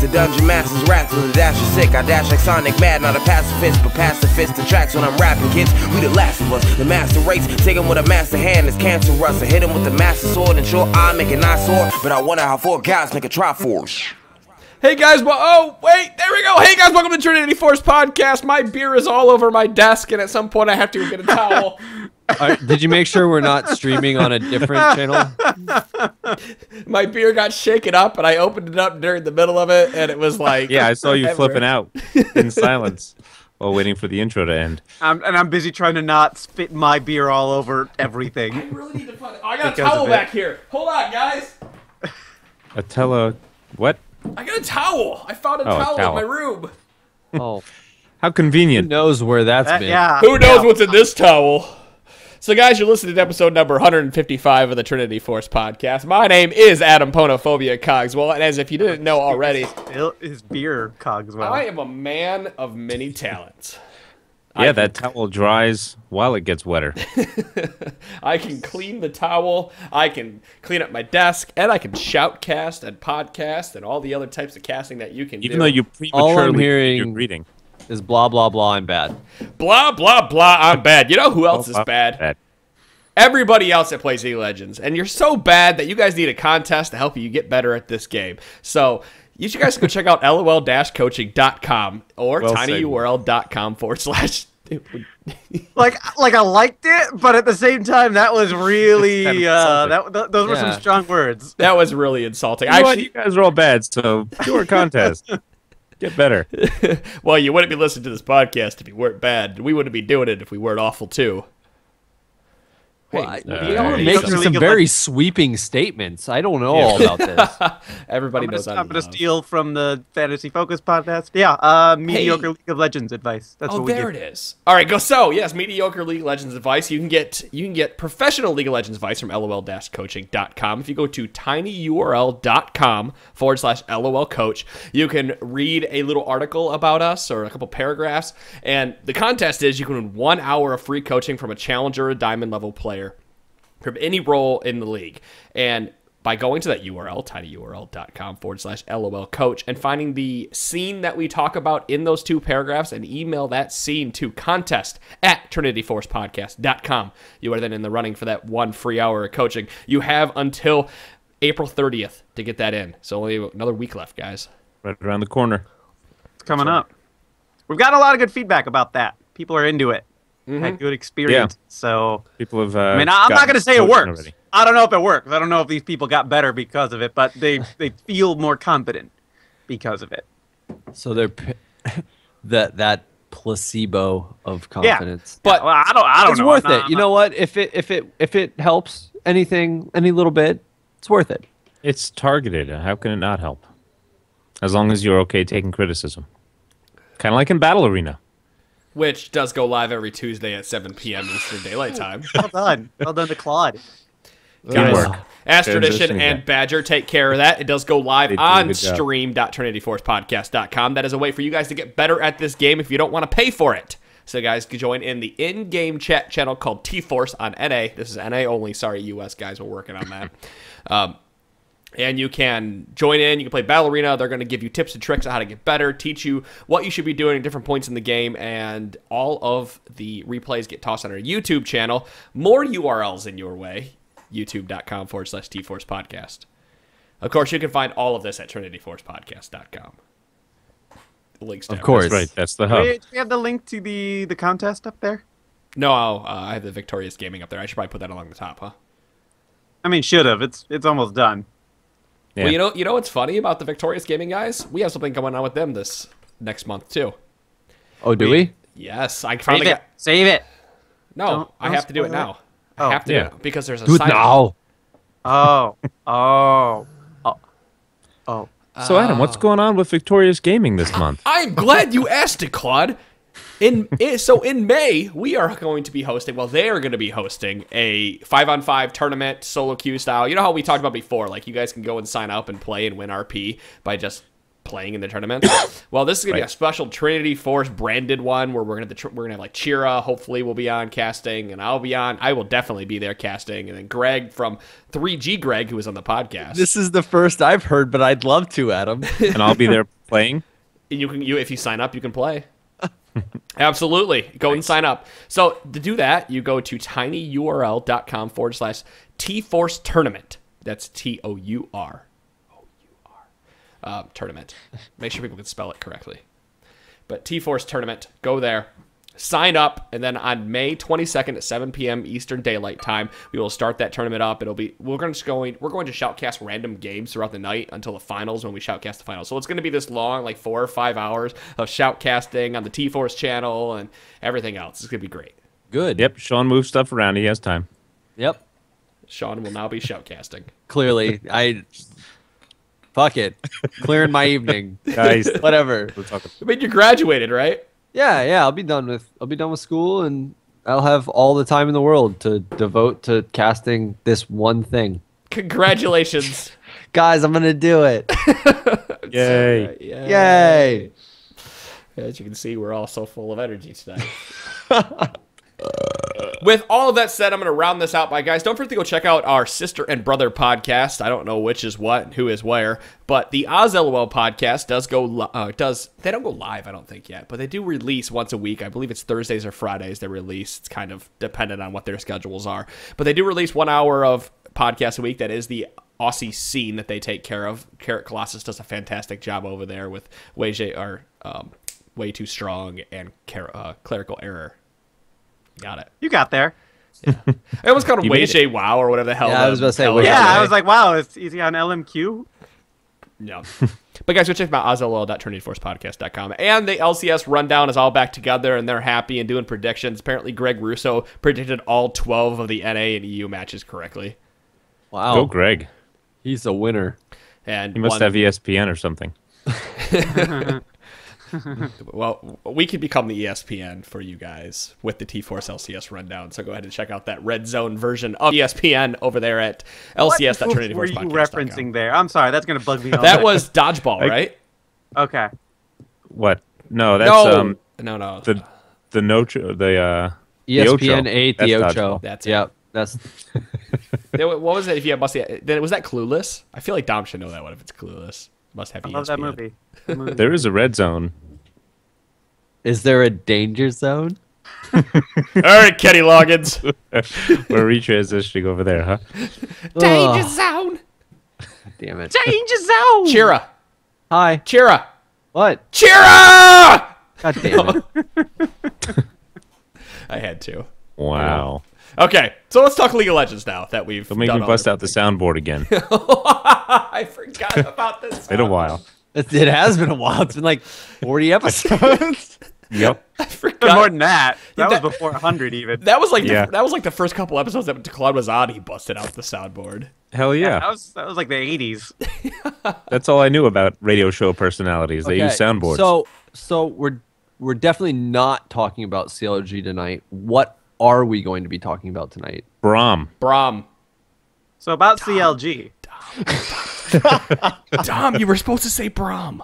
The dungeon master's wrath with a dash of sick. I dash like Sonic Mad, not a pacifist, but pacifist. The tracks when I'm rapping, kids, we the last of us. The master race, take him with a master hand, it's cancerous. I hit him with the master sword, and sure I make a nice sword, but I wonder how 4 guys make a Triforce. Hey guys, oh wait, there we go. Hey guys, welcome to Trinity Force Podcast. My beer is all over my desk, and at some point I have to get a towel. Did you make sure we're not streaming on a different channel? My beer got shaken up, and I opened it up during the middle of it, and it was like... Yeah, I saw you flipping out in silence while waiting for the intro to end. And I'm busy trying to not spit my beer all over everything. I really need to find... Oh, I got a towel back here. Hold on, guys. What? I got a towel. I found a towel in my room. Oh. How convenient. Who knows where that's been? Yeah. Who knows what's in this towel? So, guys, you're listening to episode number 155 of the Trinity Force Podcast. My name is Adam Ponophobia Cogswell, and as if you didn't know already, His beer, Cogswell. I am a man of many talents. Yeah, that towel dries while it gets wetter. I can clean the towel, I can clean up my desk, and I can shoutcast and podcast and all the other types of casting that you can do. Even though you All I'm prematurely hearing you're reading. is blah, blah, blah, I'm bad. Blah, blah, blah, I'm bad. You know who else is bad? Everybody else that plays League of Legends. And you're so bad that you guys need a contest to help you get better at this game. So you should guys go check out lol-coaching.com or tinyurl.com / like I liked it, but at the same time, that was really those were some strong words. That was really insulting. You guys are all bad, so do our contest. Get better. Well, you wouldn't be listening to this podcast if you weren't bad. We wouldn't be doing it if we weren't awful too. Well, you're making some very sweeping statements. I don't know all about this. Everybody knows I'm going to steal from the Fantasy Focus podcast. Yeah, mediocre League of Legends advice. That's what we do. There it is. All right, go. So, yes, mediocre League of Legends advice. You can get professional League of Legends advice from lol-coaching.com. If you go to tinyurl.com / lolcoach, you can read a little article about us or a couple paragraphs. And the contest is you can win 1 hour of free coaching from a challenger or a diamond level player from any role in the league. And by going to that URL, tinyurl.com / lolcoach, and finding the scene that we talk about in those 2 paragraphs and email that scene to contest@trinityforcepodcast.com, you are then in the running for that 1 free hour of coaching. You have until April 30th to get that in. So only another week left, guys. Right around the corner. It's coming up. We've got a lot of good feedback about that. People are into it. Had good experience. Yeah. So people have. I'm not going to say it works. Already. I don't know if it works. I don't know if these people got better because of it, but they feel more confident because of it. So they're that placebo of confidence. Yeah. But I don't it's know. Worth it. You know what? If it helps any little bit, it's worth it. It's targeted. How can it not help? As long as you're okay taking criticism. Kind of like in Battle Arena. Which does go live every Tuesday at 7 p.m. Eastern Daylight Time. Well done. Well done to Claude. Good work. Astroedition and Badger take care of that. It does go live on stream.trinityforcepodcast.com. That is a way for you guys to get better at this game if you don't want to pay for it. So guys can join in the in-game chat channel called T-Force on NA. This is NA only. Sorry, US guys. We're working on that. And you can join in. You can play Battle Arena. They're going to give you tips and tricks on how to get better, teach you what you should be doing at different points in the game, and all of the replays get tossed on our YouTube channel. More URLs in your way, youtube.com / T-Force Podcast. Of course, you can find all of this at trinityforcepodcast.com. Links to Of course. That's right. That's the hub. Do we have the link to the contest up there? No, I have the Victorious Gaming up there. I should probably put that along the top, huh? I mean, should have. It's almost done. Yeah. Well, you know what's funny about the Victorious Gaming guys? We have something going on with them this next month too. Oh, do we? Yes, I finally got. Save it. No, I have to do it now. Oh, I have to do it because there's a Do it sign. now. Oh. So, Adam, what's going on with Victorious Gaming this month? I'm glad you asked it, Claude. So in May, we are going to be hosting, well, they are going to be hosting a 5-on-5 tournament, solo queue style. You know how we talked about before, like you guys can go and sign up and play and win RP by just playing in the tournament. Well, this is gonna be a special Trinity Force branded one where we're gonna have like Chira. Hopefully, will be on casting, and I'll be on. I will definitely be there casting, and then Greg from 3G Greg, who was on the podcast. This is the first I've heard, but I'd love to, Adam. And I'll be there Playing? If you sign up, you can play. Absolutely. Go and sign up. So to do that, you go to tinyurl.com/TForce tournament. That's TOUR. Tournament. Make sure people can spell it correctly. But T-Force Tournament, go there, sign up, and then on May 22nd at 7 p.m. Eastern Daylight Time, we will start that tournament up. We're going to shoutcast random games throughout the night until the finals when we shoutcast the finals. So it's going to be this long, like 4 or 5 hours of shoutcasting on the T-Force channel and everything else. It's going to be great. Good. Yep, Sean moves stuff around. He has time. Yep. Sean will now be shoutcasting. Clearly, fuck it. Clearing my evening. Guys, Whatever. I mean, you graduated, right? Yeah. I'll be done with school, and I'll have all the time in the world to devote to casting this one thing. Congratulations. Guys, I'm gonna do it. Yay. Yay. As you can see, we're all so full of energy tonight. With all of that said, I'm going to round this out by, guys, don't forget to go check out our sister and brother podcast. I don't know which is what and who is where, but the Oz LOL podcast they don't go live, I don't think yet, but they do release once a week. I believe it's Thursdays or Fridays they release. It's kind of dependent on what their schedules are, but they do release 1 hour of podcast a week. That is the Aussie scene that they take care of. Carrot Colossus does a fantastic job over there with Way Too Strong and Clerical Error. Got it. You got there. Yeah. I almost called him Way Wow or whatever the hell. Yeah, I was about to say I was like, wow, is he on LMQ? No. But guys, go check them out, ozlol.trinityforcepodcast.com. And the LCS rundown is all back together, and they're happy and doing predictions. Apparently, Greg Russo predicted all 12 of the NA and EU matches correctly. Wow. Go Greg. He's a winner. And He must have ESPN or something. Well, we could become the ESPN for you guys with the T-Force LCS rundown. So go ahead and check out that red zone version of ESPN over there at lcs.trinityforcepodcast.com. What were you referencing there? I'm sorry, that's going to bug me. That was dodgeball, right? Okay. What? No, that's no. The Nocho, the ESPN 8, the That's Ocho. dodgeball. That's it. Yep. That's What was it? If you must, then was that Clueless? I feel like Dom should know that one if it's Clueless. Must have ESPN. I love that movie. There is a red zone. Is there a danger zone? All right, Kenny Loggins. We're retransitioning over there, huh? Danger zone. Damn it. Danger zone. Chira. Hi. Chira. What? Chira. God damn it. I had to. Wow. Okay, so let's talk League of Legends now that we've Don't make done me all bust the- out the soundboard again. I forgot about this. It's been a while. It has been a while. It's been like 40 episodes. Yep. I forgot. More than that. That was that- before 100 even. That was like Yeah. that was like the first couple episodes that Claude was on. He busted out the soundboard. Hell yeah. That was like the 80s. That's all I knew about radio show personalities. They use soundboards. So we're definitely not talking about CLG tonight. What are we going to be talking about tonight? Braum. So about CLG. Dom, you were supposed to say Braum.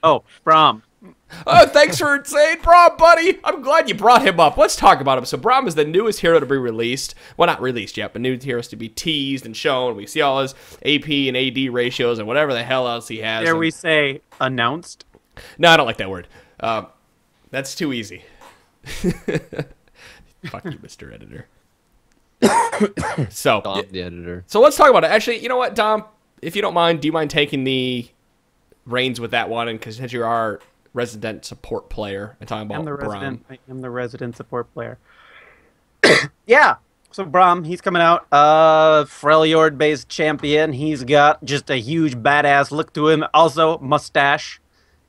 Oh, Braum. Oh, thanks for saying Braum, buddy. I'm glad you brought him up. Let's talk about him. So Braum is the newest hero to be released. Well, not released yet, but new heroes to be teased and shown. We see all his AP and AD ratios and whatever the hell else he has. Dare we say announced? No, I don't like that word. That's too easy. Fuck you, Mr. Editor. So, Dom, the editor. So let's talk about it. Actually, you know what, Dom? If you don't mind, do you mind taking the reins with that one? And because you're our resident support player and talking about Braum. I am the resident support player. Yeah. So Braum, he's coming out. Freljord-based champion. He's got just a huge badass look to him. Also, mustache.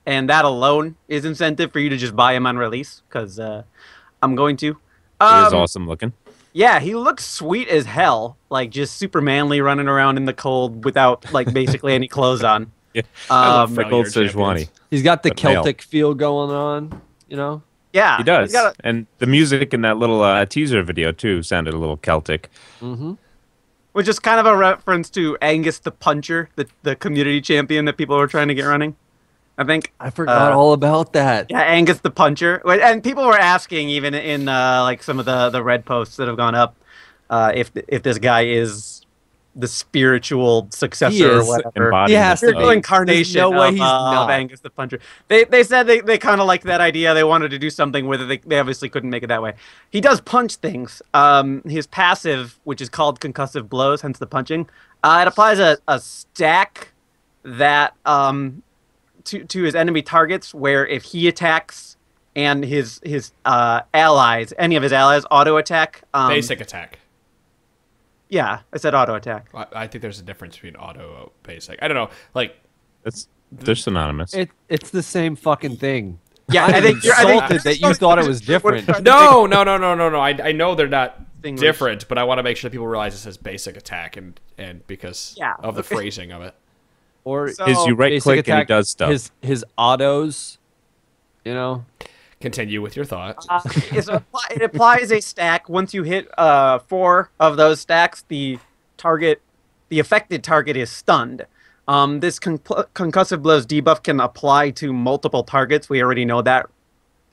And that alone is incentive for you to just buy him on release. Because I'm going to. He is awesome looking. Yeah, he looks sweet as hell. Like, just super manly running around in the cold without, like, basically any clothes on. Yeah. Freljord Old Sejuani. He's got the But male. Celtic feel going on, you know? Yeah. He does. he's got And the music in that little teaser video, too, sounded a little Celtic. which is kind of a reference to Angus the Puncher, the community champion that people were trying to get running, I think. I forgot all about that. Yeah, Angus the Puncher. And people were asking, even in like some of the red posts that have gone up, if this guy is the spiritual He successor or is whatever. embodiment He has to of- Spiritual incarnation There's no way of, he's of not. Angus the Puncher. They said they kind of liked that idea. They wanted to do something with it. They obviously couldn't make it that way. He does punch things. His passive, which is called concussive blows, hence the punching, it applies a stack that to his enemy targets, where if he attacks and his allies, any of his allies auto attack. Basic attack. Yeah, I said auto attack. I think there's a difference between auto and basic. I don't know. Like, They're synonymous. It's the same fucking thing. Yeah, I'm I think insulted that you thought it was different. no. I know they're not Distinguish. different, but I want to make sure people realize it says basic attack and because Yeah. of the phrasing of it. Or So- Is you right basic click and he attack, does stuff. His autos, you know. Continue with your thought. It applies a stack. Once you hit 4 of those stacks, the affected target is stunned. This concussive blows debuff can apply to multiple targets. We already know that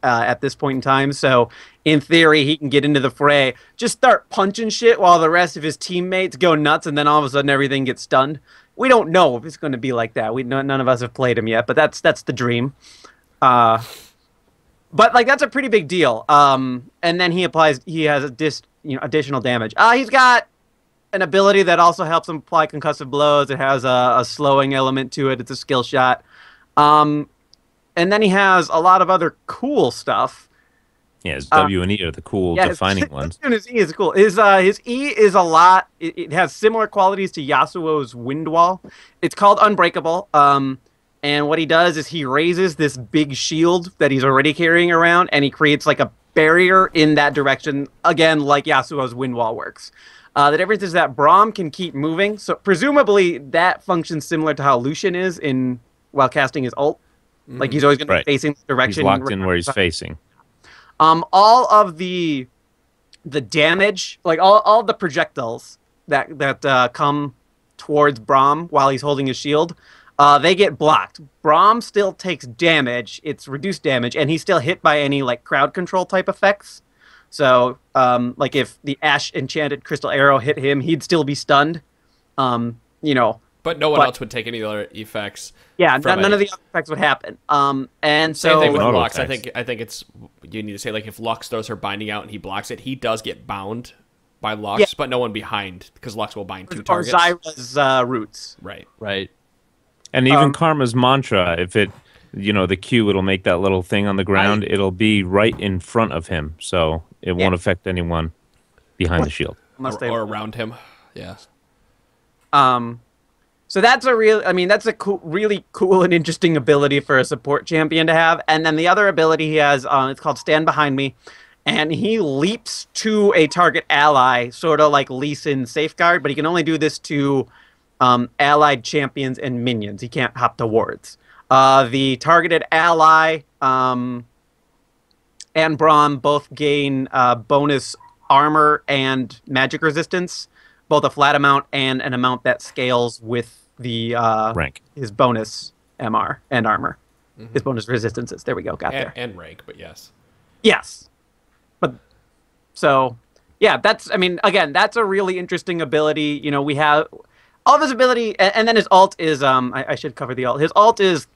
at this point in time. So in theory, he can get into the fray, just start punching shit while the rest of his teammates go nuts, and then all of a sudden everything gets stunned. We don't know if it's going to be like that. None of us have played him yet, but that's the dream. But like that's a pretty big deal. And then he has additional damage. He's got an ability that also helps him apply concussive blows. It has a slowing element to it. It's a skill shot. And then he has a lot of other cool stuff. Yeah, his W and E are the cool defining ones. His E is cool. His E is a lot. It has similar qualities to Yasuo's Wind Wall. It's called Unbreakable. And what he does is he raises this big shield that he's already carrying around, and he creates like a barrier in that direction, again, like Yasuo's Wind Wall works. The difference is that Braum can keep moving, so presumably that functions similar to how Lucian is while casting his ult. Like he's always going to be facing the direction. He's locked in where he's facing. All of the damage, like all the projectiles that come towards Braum while he's holding his shield, they get blocked. Braum still takes damage. It's reduced damage, and he's still hit by any like crowd control type effects. So, like if the Ash Enchanted Crystal Arrow hit him, he'd still be stunned. But no one else would take any other effects. Yeah, none of the effects would happen. And Same thing with Auto Lux. I attacks. think it's you need to say like if Lux throws her binding out and he blocks it, he does get bound by Lux, Yeah. but no one behind because Lux will bind 2 or targets. Zyra's roots. Right. Right. And even Karma's mantra, if it, the Q, it'll make that little thing on the ground. It'll be right in front of him, so it won't affect anyone behind the shield. Unless they Or around him. Yeah. So that's that's a really cool and interesting ability for a support champion to have. And then the other ability he has, it's called Stand Behind Me, and he leaps to a target ally, sort of like Lee Sin Safeguard, but he can only do this to allied champions and minions. He can't hop towards. The targeted ally and Braum both gain bonus armor and magic resistance, both a flat amount and an amount that scales with the Rank. his bonus MR and armor. His bonus resistances. There we go. Got there. And rank, but yes. Yes. But so yeah, that's a really interesting ability. We have all of his ability, and then his ult is I should cover the ult. His ult is,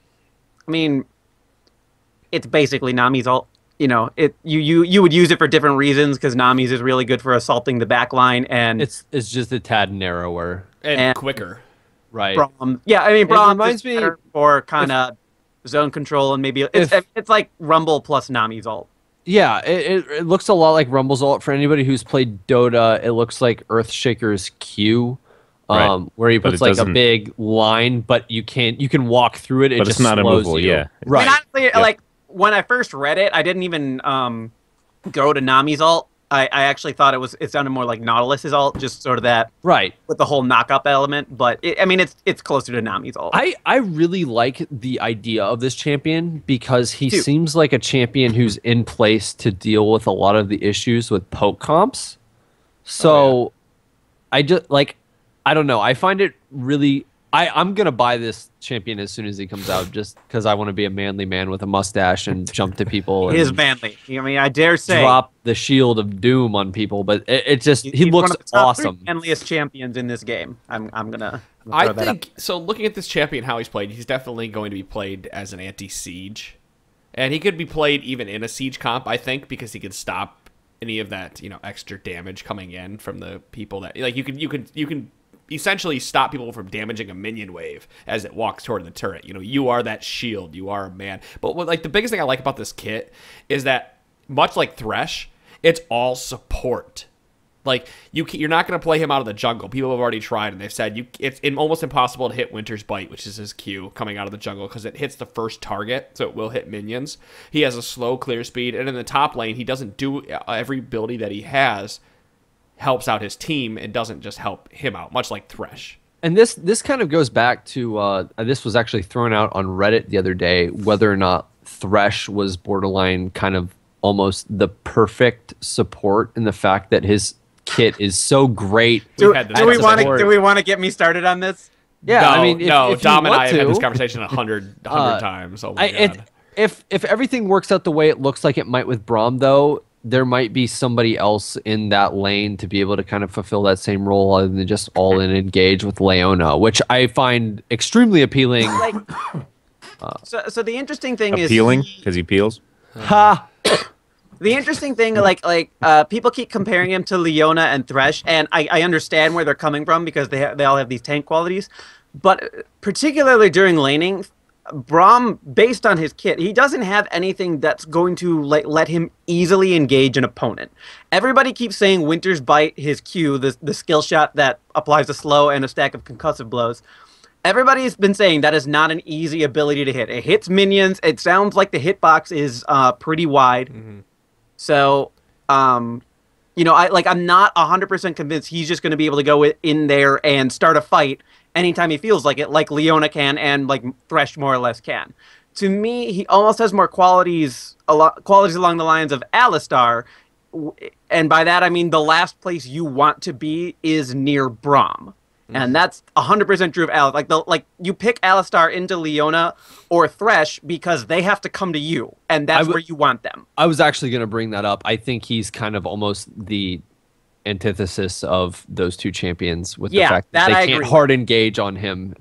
it's basically Nami's ult. You would use it for different reasons because Nami's is really good for assaulting the back line, and It's just a tad narrower. And quicker. Right. Braum. Yeah, Braum reminds is me- better for kind of zone control, and maybe it's like Rumble plus Nami's ult. Yeah, it looks a lot like Rumble's ult. For anybody who's played Dota, it looks like Earthshaker's Q, Right. where he But puts it like a doesn't- big line, but you can walk through it. It But just it's not slows immovable, you. yeah. Right. Honestly, like when I first read it, I didn't even go to Nami's ult. I actually thought it sounded more like Nautilus's ult, just sort of that Right. with the whole knock-up element. But it's closer to Nami's ult. I really like the idea of this champion because he Too. seems like a champion who's in place to deal with a lot of the issues with poke comps. So I just I don't know. I find it really I'm gonna buy this champion as soon as he comes out, just because I want to be a manly man with a mustache and jump to people. He is and manly. I mean, I dare say, drop the shield of doom on people. But it just he he's looks one of the top three awesome. manliest champions in this game. I'm gonna throw I that think up. so. Looking at this champion, how he's played, he's definitely going to be played as an anti-siege, and he could be played even in a siege comp. I think because he could stop any of that extra damage coming in from the people that like you can essentially stop people from damaging a minion wave as it walks toward the turret. You are that shield. You are a man. But the biggest thing I like about this kit is that much like Thresh, it's all support. Like you're not going to play him out of the jungle. People have already tried and they've said it's almost impossible to hit Winter's Bite, which is his Q coming out of the jungle because it hits the first target, so it will hit minions. He has a slow clear speed, and in the top lane, he doesn't do every ability that he has helps out his team and doesn't just help him out, much like Thresh. And this kind of goes back to this was actually thrown out on Reddit the other day, whether or not Thresh was borderline kind of almost the perfect support in the fact that his kit is so great. Do we support. want to get me started on this? Yeah, no, I mean, if Dom you and want I have had to, this conversation 100 times. Oh my god. If everything works out the way it looks like it might with Braum, though, there might be somebody else in that lane to be able to kind of fulfill that same role other than just all in engage with Leona, which I find extremely appealing. So the interesting thing appealing is because he peels. Ha! the interesting thing, people keep comparing him to Leona and Thresh, and I understand where they're coming from because they all have these tank qualities, but particularly during laning, Braum, based on his kit, he doesn't have anything that's going to let him easily engage an opponent. Everybody keeps saying Winter's Bite, his Q, the skill shot that applies a slow and a stack of concussive blows. Everybody's been saying that is not an easy ability to hit. It hits minions. It sounds like the hitbox is pretty wide. Mm-hmm. So, I'm not 100% convinced he's just going to be able to go in there and start a fight anytime he feels like it, like Leona can and like Thresh more or less can. To me, he almost has more qualities along the lines of Alistar, and by that I mean the last place you want to be is near Braum. And that's 100% true of Alistar. Like you pick Alistar into Leona or Thresh because they have to come to you, and that's where you want them. I was actually going to bring that up. I think he's kind of almost the antithesis of those two champions with the fact that they can't hard engage on him.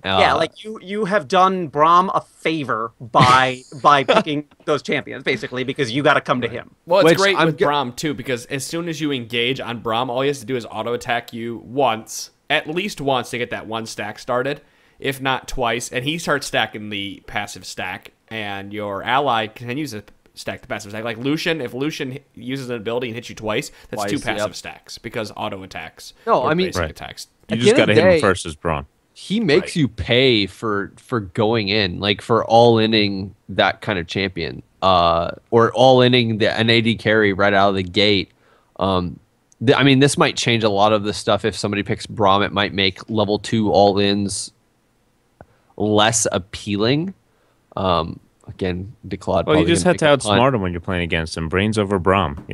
You have done Braum a favor by picking those champions, basically, because you got to come to him. Well, it's great with Braum, too, because as soon as you engage on Braum, all he has to do is auto-attack you once, at least once, to get that one stack started, if not twice, and he starts stacking the passive stack, and your ally continues to stack the passive stack. Like Lucian, if Lucian uses an ability and hits you twice, that's two passive stacks because auto attacks. No, I mean, attacks. You just got to hit him first as Braum. He makes you pay for going in, like for all-inning that kind of champion, or all-inning an AD carry right out of the gate. I mean, this might change a lot of the stuff. If somebody picks Braum, it might make level 2 all-ins less appealing. Again, Declawed. Well, you just have to outsmart him when you're playing against him. Brains over Braum,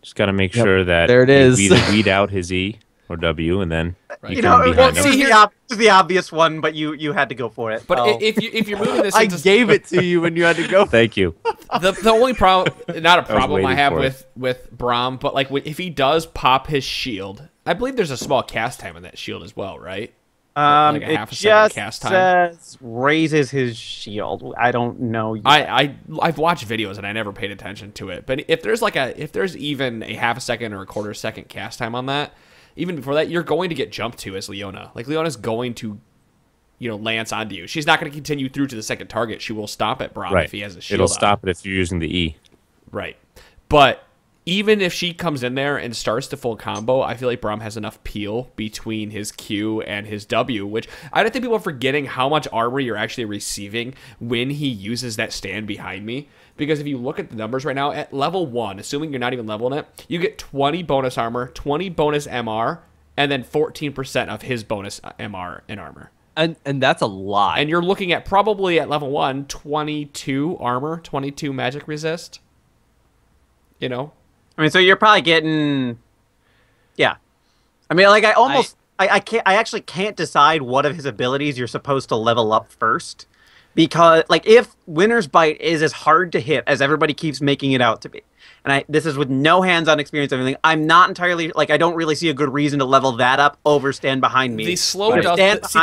Just got to make sure that there it is. You either weed out his E or W, and then it was the obvious one, but you had to go for it. But if you're moving this, I gave it to you when you had to go. Thank you. The only problem, not a problem I have with Braum, but like if he does pop his shield, I believe there's a small cast time on that shield as well, right? Like a half a second cast time. Says raises his shield. I don't know. I've watched videos and I never paid attention to it. But if there's even a half a second or a quarter second cast time on that, even before that, you're going to get jumped to as Leona. Like Leona's going to, lance onto you. She's not going to continue through to the second target. She will stop at Braum if he has a shield. It'll stop it if you're using the E. Right, but even if she comes in there and starts the full combo, I feel like Braum has enough peel between his Q and his W, which I don't think people are forgetting how much armor you're actually receiving when he uses that stand behind me. Because if you look at the numbers right now, at level 1, assuming you're not even leveling it, you get 20 bonus armor, 20 bonus MR, and then 14% of his bonus MR and armor. And that's a lot. And you're looking at probably at level 1, 22 armor, 22 magic resist. I mean, so you're probably getting, I mean, like I I actually can't decide what of his abilities you're supposed to level up first, because like if Winter's Bite is as hard to hit as everybody keeps making it out to be, and this is with no hands-on experience or anything, I'm not entirely like I don't really see a good reason to level that up over Stand Behind Me. The slow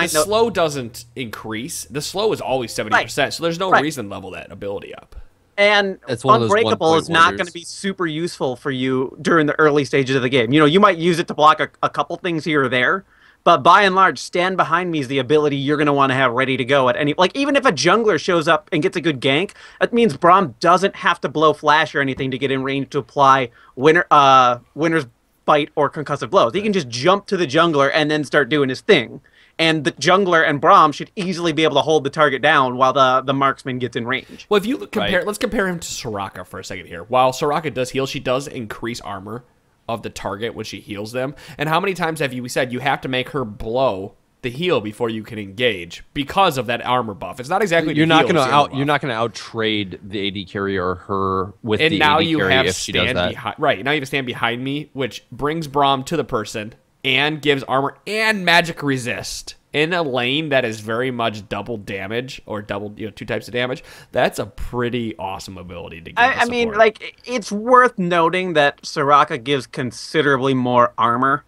slow doesn't increase. The slow is always 70%, so there's no reason to level that ability up. And Unbreakable is not going to be super useful for you during the early stages of the game. You might use it to block a couple things here or there, but by and large, Stand Behind Me is the ability you're going to want to have ready to go at any... Like, even if a jungler shows up and gets a good gank, that means Braum doesn't have to blow flash or anything to get in range to apply Winter's Bite or Concussive Blows. He can just jump to the jungler and then start doing his thing. And the jungler and Braum should easily be able to hold the target down while the marksman gets in range. Well, if you compare, let's compare him to Soraka for a second here. While Soraka does heal, she does increase armor of the target when she heals them. And how many times have we said you have to make her blow the heal before you can engage because of that armor buff? It's not exactly you're not going to out trade the AD carry or her with the AD carry if she does that. Right now you have to stand behind me, which brings Braum to the person and gives armor and magic resist in a lane that is very much double damage or double, 2 types of damage. That's a pretty awesome ability to give. I mean, like, it's worth noting that Soraka gives considerably more armor.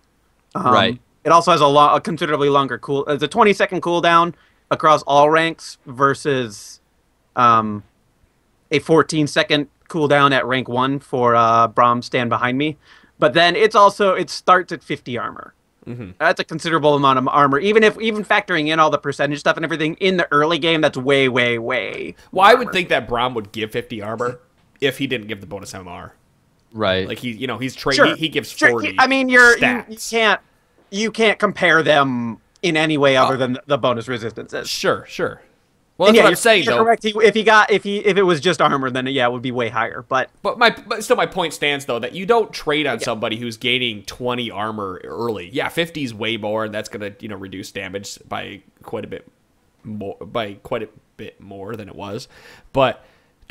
Right. It also has a considerably longer it's a 20-second cooldown across all ranks versus a 14-second cooldown at rank 1 for Braum Stand Behind Me. But then it starts at 50 armor. Mm-hmm. That's a considerable amount of armor. Even factoring in all the percentage stuff and everything in the early game, that's way, way, way. Well, I would think that Braum would give 50 armor if he didn't give the bonus MR. Right. Like he's trained. Sure. He gives 40. Sure. I mean, you can't compare them in any way other than the bonus resistances. Sure. Well, that's what I'm saying, though. Correct. If it was just armor, then it would be way higher. But still, my point stands though that you don't trade on somebody who's gaining 20 armor early. Yeah, 50 is way more, and that's gonna reduce damage by quite a bit more than it was. But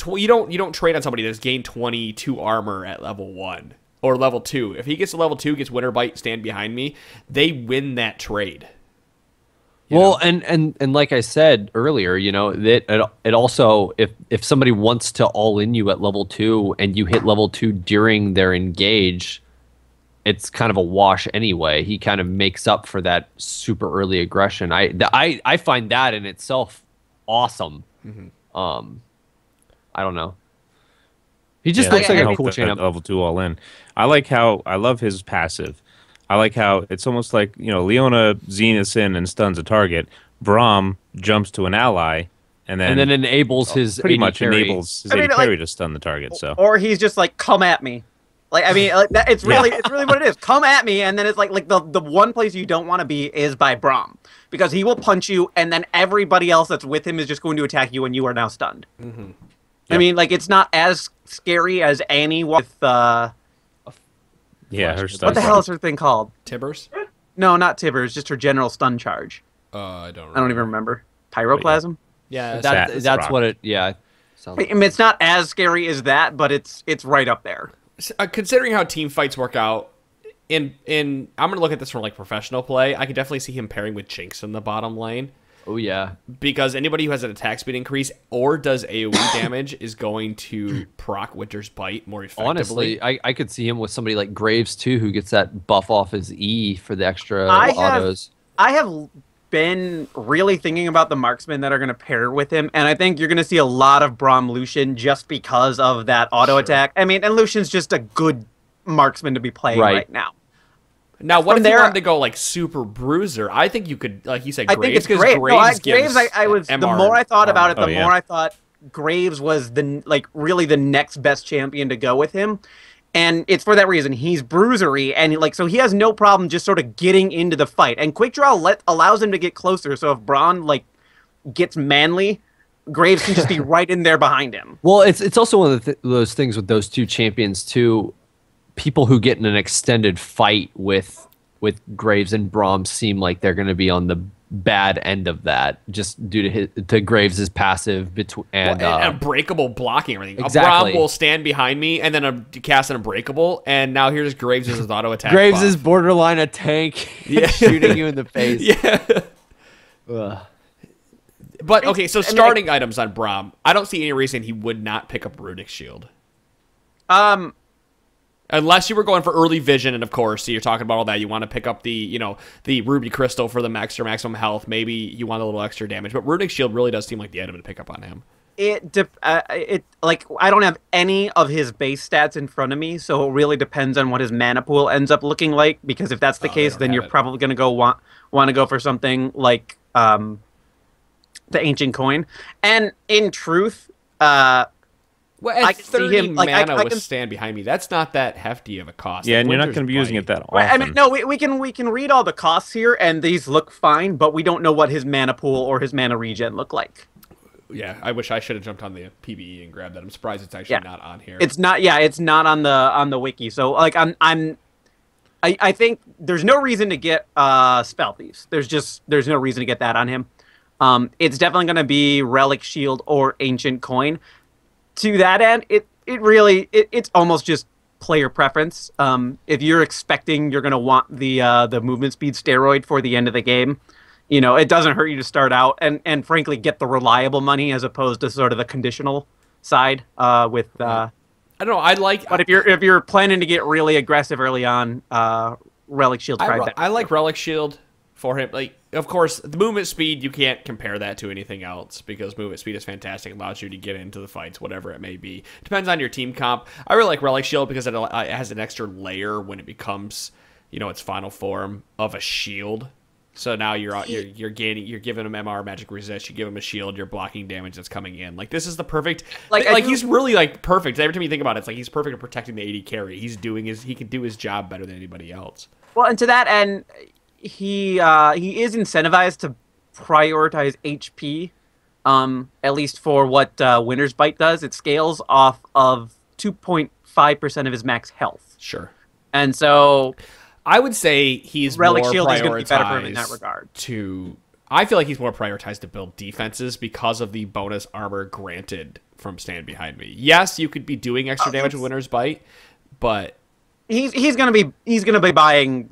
you don't trade on somebody that's gained 22 armor at level 1 or level 2. If he gets to level 2, gets Winter Bite, Stand Behind Me, they win that trade. Well, and like I said earlier, that it also, if somebody wants to all in you at level 2 and you hit level 2 during their engage, it's kind of a wash anyway. He kind of makes up for that super early aggression. I find that in itself awesome. Mm-hmm. I don't know. He just looks like a cool champ. Level 2 all in. I love his passive. I like how it's almost like, Leona Zeniths in and stuns a target. Braum jumps to an ally and then enables his pretty AD much carry. enables his AD carry to stun the target. So or he's just like, come at me. Like, I mean, it's really what it is. Come at me, and then it's like the one place you don't want to be is by Braum, because he will punch you, and then everybody else that's with him is just going to attack you, and you are now stunned. Mm-hmm. Yep. I mean, like, it's not as scary as Annie with her stun. What the hell is her thing called? Tibbers? No, not Tibbers. Just her general stun charge. I don't even remember. Pyroclasm? Yeah, that's what it. Yeah. I mean, it's not as scary as that, but it's right up there. Considering how team fights work out, I'm gonna look at this from like professional play. I could definitely see him pairing with Jinx in the bottom lane. Oh yeah, because anybody who has an attack speed increase or does AoE damage is going to proc Winter's Bite more effectively. Honestly, I could see him with somebody like Graves too, who gets that buff off his E for the extra autos. I have been really thinking about the marksmen that are going to pair with him, and I think you're going to see a lot of Braum Lucian just because of that auto attack. I mean, and Lucian's just a good marksman to be playing right now. Now, what if you wanted to go like super bruiser? I think you could, like you said, Graves. I think it's great. Graves, the more I thought about it, the more I thought Graves was really the next best champion to go with him. And it's for that reason. He's bruisery, and so he has no problem just sort of getting into the fight. And quick draw allows him to get closer. So if Braun gets manly, Graves can just be right in there behind him. Well, it's also one of those things with those two champions too. People who get in an extended fight with Graves and Braum seem like they're going to be on bad end of that, just due to Graves' passive and unbreakable blocking and everything. Exactly. A Braum will stand behind me and then cast an unbreakable, and now here's Graves' auto attack. Graves buff. is borderline a tank, shooting you in the face. Yeah. Ugh. But okay, so starting items on Braum, I don't see any reason he would not pick up Runic Shield. Unless you were going for early vision, and of course, so you're talking about all that. You want to pick up the Ruby Crystal for the maximum health. Maybe you want a little extra damage, but Runic Shield really does seem like the item to pick up on him. I don't have any of his base stats in front of me, so it really depends on what his mana pool ends up looking like. Because if that's the case, then you're probably going to want to go for something like the Ancient Coin. And in truth, well, at 30 mana I with Stand Behind Me, that's not that hefty of a cost. Yeah, Like, and you're not Winter's going to be using it that often. Right, I mean, no, we can read all the costs here, and these look fine, but we don't know what his mana pool or his mana regen look like. Yeah, I wish I should have jumped on the PvE and grabbed that. I'm surprised it's actually not on here. It's not. Yeah, it's not on the wiki. So like, I think there's no reason to get Spell Thieves. There's no reason to get that on him. It's definitely going to be Relic Shield or Ancient Coin. To that end, it's almost just player preference. If you're expecting you're going to want the movement speed steroid for the end of the game, it doesn't hurt you to start out and frankly get the reliable money as opposed to sort of the conditional side with. I don't know. But if you're planning to get really aggressive early on, Relic Shield. I like Relic Shield for him. Like, of course, the movement speed, you can't compare that to anything else because movement speed is fantastic. It allows you to get into the fights, whatever it may be. Depends on your team comp. I really like Relic Shield because it has an extra layer when it becomes, its final form of a shield. So now you're giving him MR magic resist, you give him a shield, you're blocking damage that's coming in. Like, this is the perfect, he's really perfect. Every time you think about it, it's like he's perfect at protecting the AD carry. He can do his job better than anybody else. Well, and to that end, he is incentivized to prioritize HP, at least for what Winter's Bite does. It scales off of 2.5% of his max health. Sure. And so I would say he's Relic more Shield prioritized is going to be better for him in that regard. I feel like he's more prioritized to build defenses because of the bonus armor granted from Stand Behind Me. Yes, you could be doing extra damage with Winter's Bite, but he's going to be buying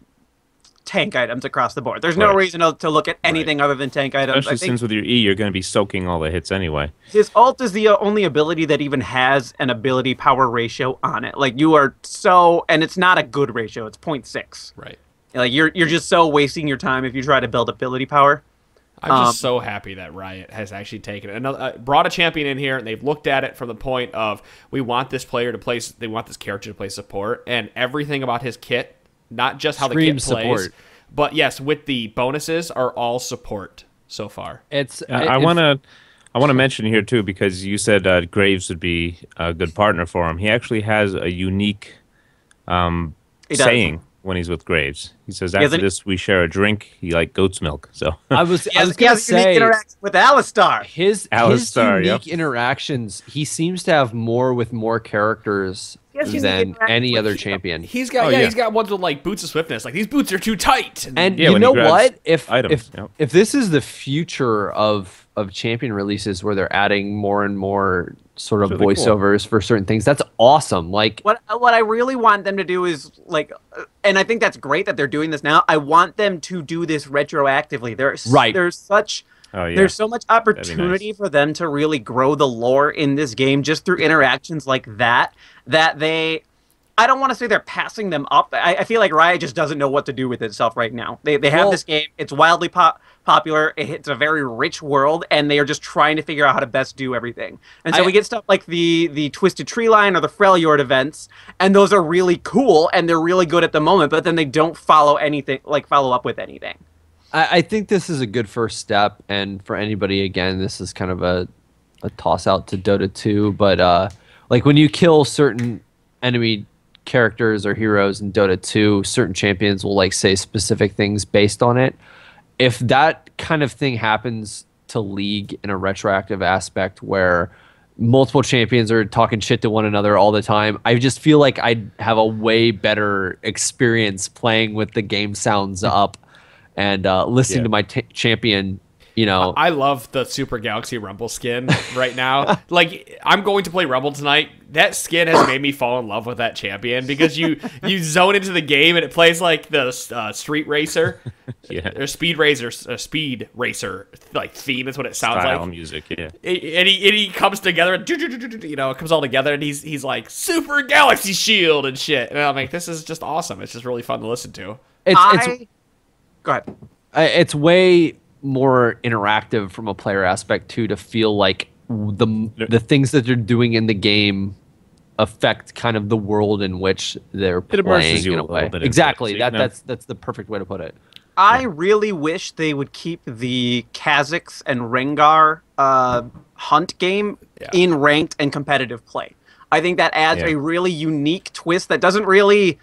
tank items across the board. There's no reason to look at anything other than tank items. Especially since with your E, you're going to be soaking all the hits anyway. His ult is the only ability that even has an ability power ratio on it. Like, and it's not a good ratio. It's 0.6. Right. Like, you're just so wasting your time if you try to build ability power. I'm just so happy that Riot has actually taken it. Brought a champion in here, and they've looked at it from the point of, we want this player to play, they want this character to play support, and everything about his kit, not just how the kit plays, but yes, with the bonuses, are all support so far. I want to mention here too, because you said Graves would be a good partner for him. He actually has a unique saying when he's with Graves. He says, "After this, we share a drink. He like goat's milk." So I was gonna say, interaction with Alistar. His unique interactions. He seems to have more with more characters than any other champion. He's got ones with like boots of swiftness. Like, these boots are too tight. And you know what? If this is the future of champion releases where they're adding more and more sort of voiceovers for certain things, that's awesome. Like, what I really want them to do is and I think that's great that they're doing this now. I want them to do this retroactively. There's so much opportunity for them to really grow the lore in this game just through interactions like that I don't want to say they're passing them up. I feel like Riot just doesn't know what to do with itself right now. They have this game. It's wildly popular. It's a very rich world, and they are just trying to figure out how to best do everything. And so we get stuff like the Twisted Tree Line or the Freljord events, and those are really cool, and they're really good at the moment, but then they don't follow up with anything. I think this is a good first step, and for anybody, again, this is kind of a toss-out to Dota 2, but like when you kill certain enemy characters or heroes in Dota 2, certain champions will like say specific things based on it. If that kind of thing happens to League in a retroactive aspect where multiple champions are talking shit to one another all the time, I just feel like I'd have a way better experience playing with the game sounds up and listening to my champion. You know, I love the Super Galaxy Rumble skin right now. Like, I'm going to play Rumble tonight. That skin has made me fall in love with that champion because you zone into the game and it plays like the Street Racer, or Speed Racer like theme. That's what it sounds Style like. music, yeah. And he comes together, and you know, it comes all together, and he's like Super Galaxy Shield and shit. And I'm like, this is just awesome. It's just really fun to listen to. Go ahead. It's way more interactive from a player aspect too, to feel like the things that they're doing in the game affect kind of the world in which they're playing in a way. Exactly. That's the perfect way to put it. I really wish they would keep the Kha'Zix and Rengar hunt game in ranked and competitive play. I think that adds a really unique twist that doesn't really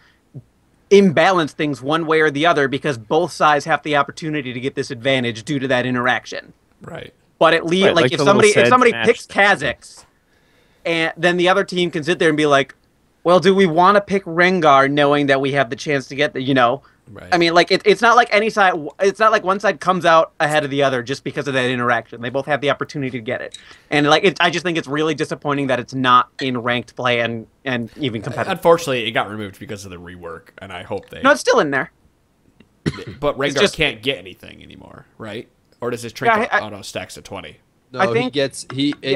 imbalance things one way or the other, because both sides have the opportunity to get this advantage due to that interaction. Right. But at least, like if somebody picks Kha'Zix, and then the other team can sit there and be like, well, do we want to pick Rengar knowing that we have the chance to get the, you know? Right. I mean, like it's not like any side. It's not like one side comes out ahead of the other just because of that interaction. They both have the opportunity to get it, and I just think it's really disappointing that it's not in ranked play and even competitive. Unfortunately, it got removed because of the rework, and I hope they. No, it's still in there. But Rengar can't get anything anymore, right? Or does his trinket auto stacks to 20? No, I think it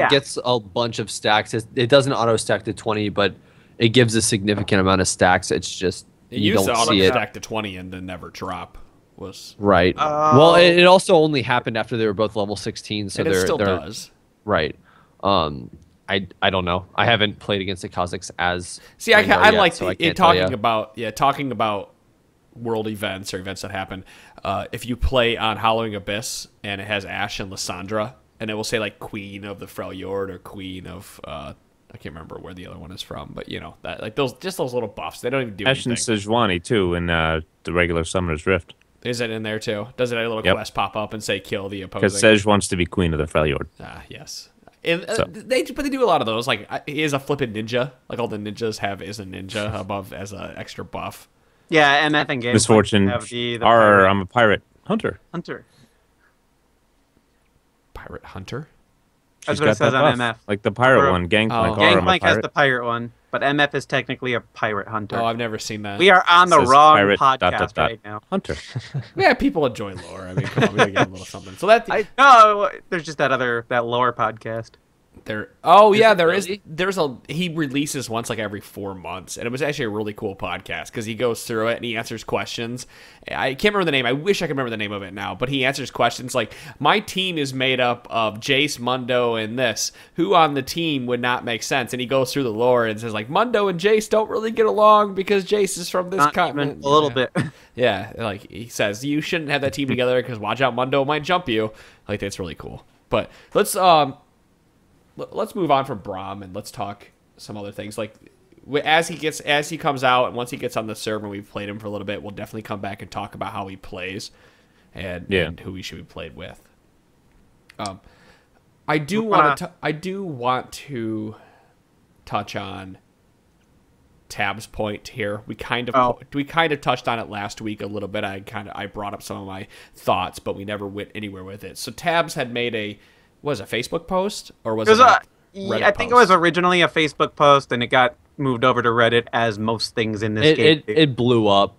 gets a bunch of stacks. It doesn't auto stack to 20, but it gives a significant amount of stacks. It's just It you used don't to auto see it. stack to 20 and then never drop. Was Right. Well, it also only happened after they were both level 16, so and it still does. Right. I don't know. I haven't played against the Kha'Zix as. See, I like so talking about world events or events that happen. If you play on Hallowing Abyss and it has Ashe and Lysandra, and it will say like Queen of the Freljord or Queen of I can't remember where the other one is from, but you know that like those little buffs. They don't even do Ashe anything. and Sejuani too in the regular Summoner's Rift. Is it in there too? Does it have a little quest pop up and say kill the opposing? Because Sej wants to be Queen of the Freljord. Ah, yes. And they do a lot of those. Like he is a flippin' ninja. Like all the ninjas have is a ninja above as an extra buff. Yeah, MF and game Misfortune. I'm a pirate hunter. Pirate hunter. That's what it says on MF. Like the pirate one, Gangplank. Gangplank has the pirate one, but MF is technically a pirate hunter. Oh, I've never seen that. We are on the wrong pirate, podcast right now. Hunter. Yeah, people enjoy lore. I mean, come on, we gotta get a little something. So that No, there's just that lore podcast. there. Oh yeah, there really? is. There's a he releases once like every 4 months, and it was actually a really cool podcast because he goes through it and he answers questions. I can't remember the name. I wish I could remember the name of it now, but he answers questions like, "My team is made up of Jace, Mundo, and this. Who on the team would not make sense?" And he goes through the lore and says like, "Mundo and Jace don't really get along because Jace is from this continent." A little bit. Yeah, like he says, you shouldn't have that team together because watch out, Mundo might jump you. Like that's really cool. But let's move on from Braum and let's talk some other things. Like as he comes out and once he gets on the server and we've played him for a little bit, we'll definitely come back and talk about how he plays and who he should be played with. I do want to touch on Tabzz point here. We kind of touched on it last week a little bit. I brought up some of my thoughts, but we never went anywhere with it. So Tabzz had made a Facebook post or was it a Reddit I think it was originally a Facebook post and it got moved over to Reddit as most things in this game. It blew up.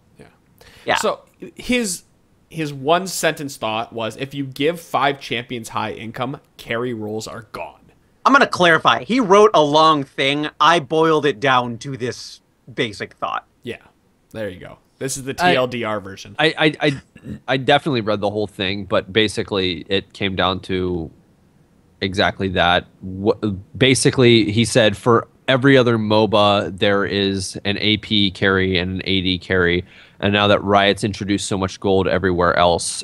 Yeah. So his one sentence thought was, if you give 5 champions high income, carry roles are gone. I'm going to clarify. He wrote a long thing. I boiled it down to this basic thought. Yeah. There you go. This is the TLDR version. I definitely read the whole thing, but basically it came down to exactly that. Basically, he said for every other MOBA, there is an AP carry and an AD carry. And now that Riot's introduced so much gold everywhere else,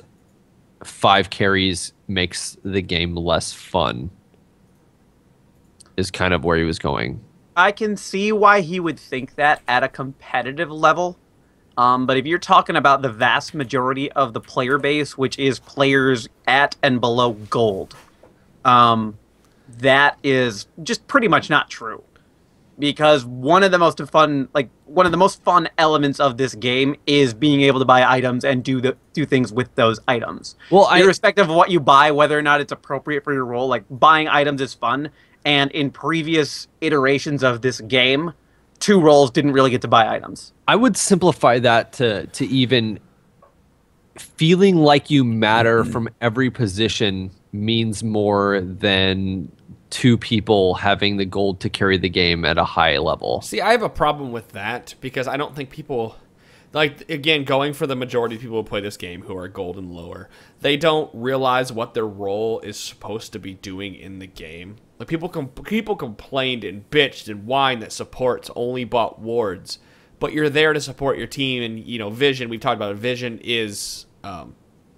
5 carries makes the game less fun, is kind of where he was going. I can see why he would think that at a competitive level. But if you're talking about the vast majority of the player base, which is players at and below gold, that is just pretty much not true. because one of the most fun elements of this game is being able to buy items and do things with those items. Well, irrespective of what you buy, whether or not it's appropriate for your role, like buying items is fun. And in previous iterations of this game, 2 roles didn't really get to buy items. I would simplify that to even feeling like you matter from every position means more than 2 people having the gold to carry the game at a high level. See, I have a problem with that because I don't think people, like, again, going for the majority of people who play this game who are gold and lower, they don't realize what their role is supposed to be doing in the game. Like, people complained and bitched and whined that supports only bought wards, but you're there to support your team. And, you know, vision, we've talked about it, vision is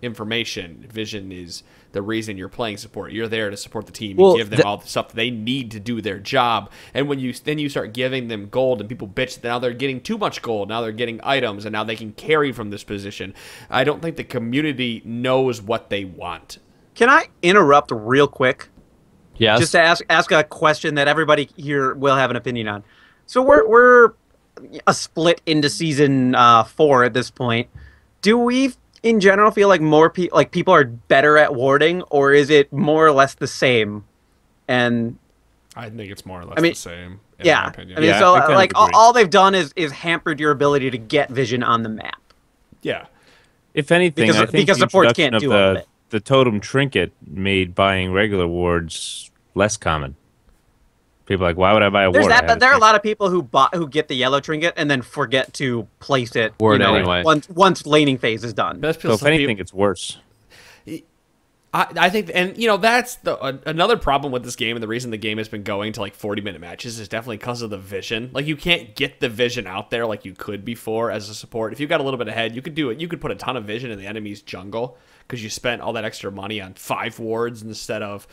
information. Vision is the reason you're playing support. You're there to support the team. You give them all the stuff that they need to do their job. And when you start giving them gold, and people bitch that now they're getting too much gold, now they're getting items, and now they can carry from this position. I don't think the community knows what they want. Can I interrupt real quick? Yes. Just to ask a question that everybody here will have an opinion on. So we're a split into season 4 at this point. Do we in general feel like people are better at warding, or is it more or less the same? And I think it's more or less the same. In my opinion. I mean, so like all they've done is hampered your ability to get vision on the map. Yeah. If anything, I think because the supports can't do all of it. The totem trinket made buying regular wards less common. People are like, why would I buy a There's ward? that, but there are a lot of people who get the yellow trinket and then forget to place it anyway. once laning phase is done. So if anything, it's worse. I think, and you know, that's another problem with this game, and the reason the game has been going to like 40-minute matches is definitely because of the vision. Like, you can't get the vision out there like you could before as a support. If you got a little bit ahead, you could do it. You could put a ton of vision in the enemy's jungle because you spent all that extra money on 5 wards instead of,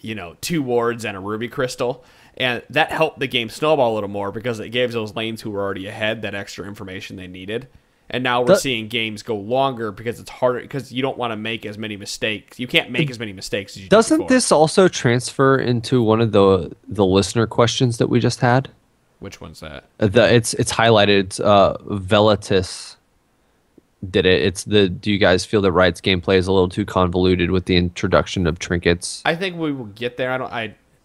you know, 2 wards and a ruby crystal. And that helped the game snowball a little more because it gave those lanes who were already ahead that extra information they needed. And now we're seeing games go longer because it's harder, because you don't want to make as many mistakes. You can't make as many mistakes as you Doesn't did before. this also transfer into one of the listener questions that we just had? Which one's that? It's highlighted. Velatus did it. It's do you guys feel that Riot's gameplay is a little too convoluted with the introduction of trinkets? I think we will get there.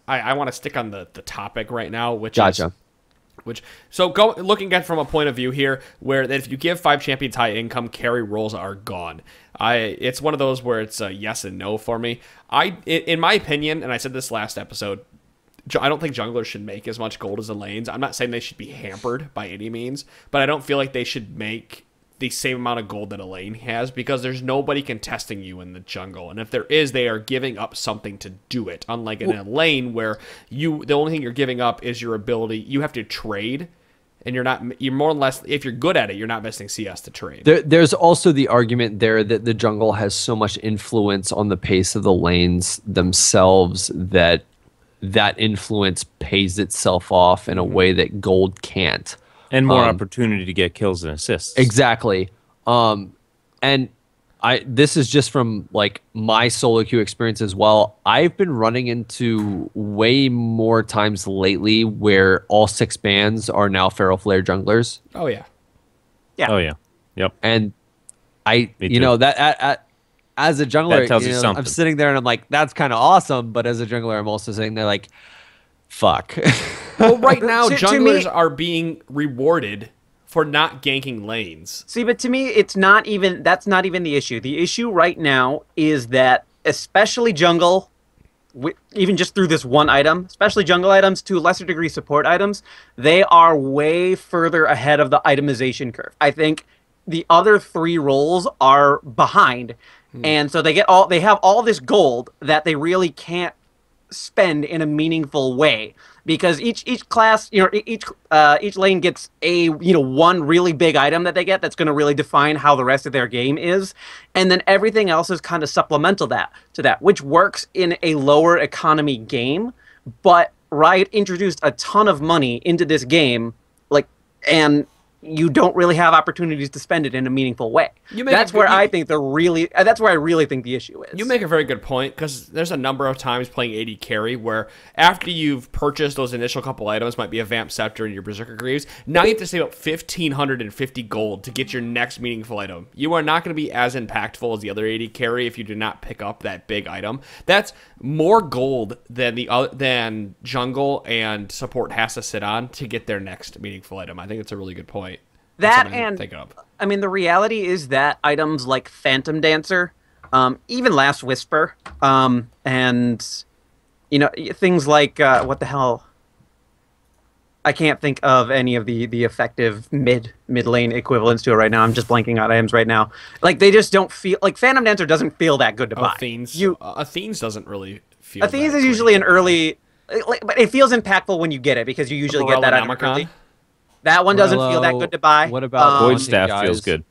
I want to stick on the topic right now, which Gotcha. is looking at from a point of view here, where that if you give 5 champions high income, carry roles are gone. It's one of those where it's a yes and no for me. In my opinion, and I said this last episode, I don't think junglers should make as much gold as the lanes. I'm not saying they should be hampered by any means, but I don't feel like they should make the same amount of gold that a lane has, because there's nobody contesting you in the jungle, and if there is, they are giving up something to do it, unlike in a lane where the only thing you're giving up is your ability. You have to trade, and you're more or less, if you're good at it, you're not missing CS to trade. There's also the argument there that the jungle has so much influence on the pace of the lanes themselves that influence pays itself off in a way that gold can't. And more opportunity to get kills and assists. Exactly. And this is just from like my solo queue experience as well. I've been running into way more times lately where all 6 bans are now Feral Flare junglers. Oh yeah. Oh yeah. Yep. And that as a jungler, that tells you something. I'm sitting there and I'm like, that's kind of awesome. But as a jungler, I'm also sitting there like, fuck. Well, right now, junglers are being rewarded for not ganking lanes. See, but to me, that's not even the issue. The issue right now is that, especially jungle, even just through this one item, especially jungle items, to a lesser degree support items, they are way further ahead of the itemization curve. I think the other 3 roles are behind, and so they have all this gold that they really can't spend in a meaningful way, because each class, each lane gets a one really big item that they get that's going to really define how the rest of their game is, and then everything else is kind of supplemental to that, which works in a lower economy game. But Riot introduced a ton of money into this game, and you don't really have opportunities to spend it in a meaningful way. That's where I think that's where I really think the issue is. You make a very good point, because there's a number of times playing AD carry where after you've purchased those initial couple items, might be a Vamp Scepter and your Berserker Greaves, now you have to save up 1,550 gold to get your next meaningful item. You are not going to be as impactful as the other AD carry if you do not pick up that big item. That's more gold than jungle and support has to sit on to get their next meaningful item. I think it's a really good point. That and I mean, the reality is that items like Phantom Dancer, even Last Whisper, and things like what the hell? I can't think of any of the effective mid lane equivalents to it right now. I'm just blanking on items right now. Like they just don't feel like Phantom Dancer doesn't feel that good to buy. Athene's doesn't really feel. Athene's is usually an early, but it feels impactful when you get it because you usually get that item early. That one doesn't feel that good to buy. What about Void Staff? Feels good.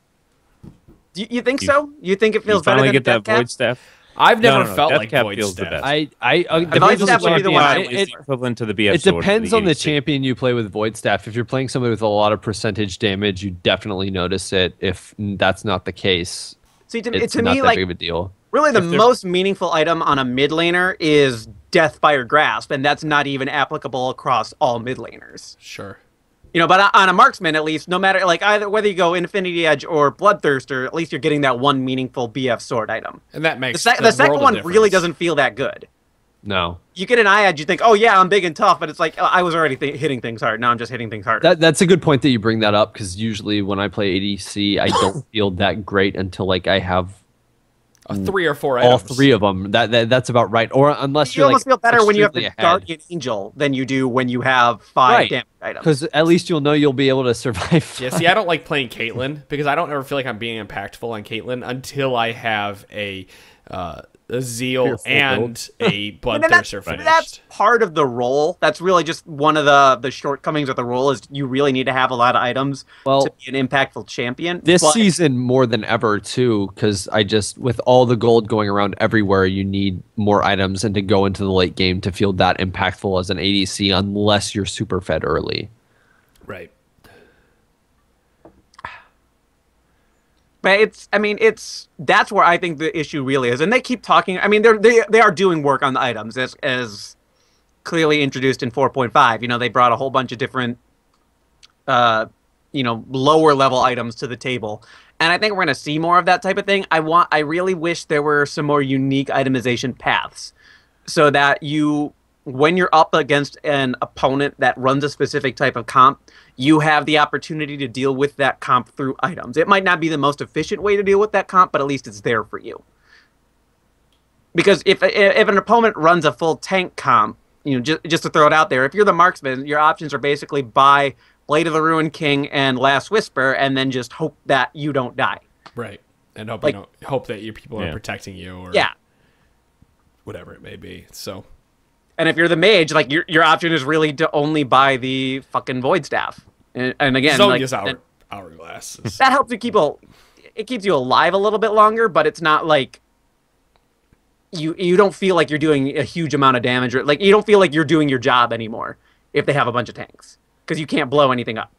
You think so? You think it feels better than get that Void Staff? I've never felt Death like Cap Void feels Staff. the best. Void Staff would be the one. It's equivalent to the BF It depends on the champion you play with Void Staff. If you're playing somebody with a lot of percentage damage, you definitely notice it. If that's not the case, see, it's to not me, that like, big of a deal. Really, the most meaningful item on a mid laner is Death by your Grasp, and that's not even applicable across all mid laners. Sure. But on a marksman, at least, no matter, like, either whether you go Infinity Edge or Bloodthirster, at least you're getting that one meaningful BF sword item. And that makes the second one really doesn't feel that good. No. You get an Eye Edge, you think, oh yeah, I'm big and tough, but it's like, I was already hitting things hard. Now I'm just hitting things harder. That's a good point that you bring that up, because usually when I play ADC, I don't feel that great until, like, I have 3 or 4 all items. 3 of them. That's about right. Or unless you you're almost like feel better when you have the extremely Guardian Angel than you do when you have 5 damage items. Because at least you'll know you'll be able to survive. Yeah, see, I don't like playing Caitlyn because I don't ever feel like I'm being impactful on Caitlyn until I have a Zeal and a Bloodthirster finished. That's part of the role. That's really just one of the shortcomings of the role is you really need to have a lot of items to be an impactful champion. This season more than ever too, because with all the gold going around everywhere, you need more items and to go into the late game to feel that impactful as an ADC unless you're super fed early. Right. But that's where I think the issue really is, and they keep talking. I mean, they are doing work on the items as clearly introduced in 4.5. They brought a whole bunch of different, lower level items to the table, and I think we're going to see more of that type of thing. I really wish there were some more unique itemization paths, so that when you're up against an opponent that runs a specific type of comp, you have the opportunity to deal with that comp through items. It might not be the most efficient way to deal with that comp, but at least it's there for you. Because if an opponent runs a full tank comp, just to throw it out there, if you're the marksman, your options are basically buy Blade of the Ruined King and Last Whisper, and then just hope that you don't die. Right. And hope that your people are protecting you or whatever it may be. So... And if you're the mage, like your option is really to only buy the fucking Void Staff. And again, Sonya's hourglass. That helps you it keeps you alive a little bit longer, but it's not like you don't feel like you're doing a huge amount of damage, or like you don't feel like you're doing your job anymore if they have a bunch of tanks, because you can't blow anything up.